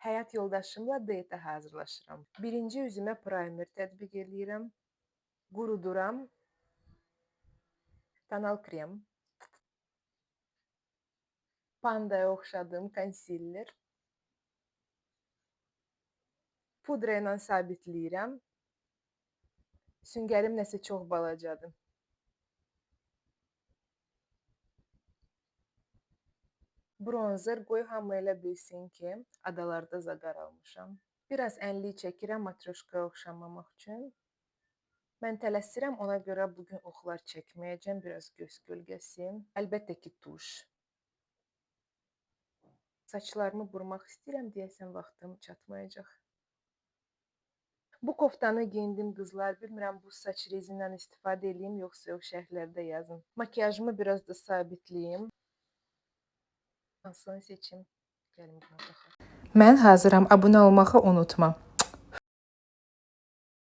Həyat yoldaşımla deytə hazırlaşıram. Birinci üzümə primer tətbiq eləyirəm. Quruduram. Tonal krem. Pandaya oxşadığım konsiler. Pudra ilə sabitləyirəm. Süngərim nəsə çox balacadır. Bronzer qoy hamı elə bilsin ki, adalarda zaqar almışam. Biraz ənlik çəkirəm matryoşkaya oxşamamaq üçün. Mən tələsirəm, ona görə bugün oxlar çəkməyəcəm, biraz göz kölgəsi. Əlbəttə ki, tuş. Saçlarımı burmaq istəyirəm, deyəsən vaxtım çatmayacaq. Bu koftanı geyindim qızlar, bilmirəm bu saç rezindən istifadə edeyim, yoxsa yox şərhlərdə yazın. Makiyajımı biraz da sabitləyim. Hansını seçim? Gəlin buna baxaq. Mən hazıram, abunə olmağı unutma.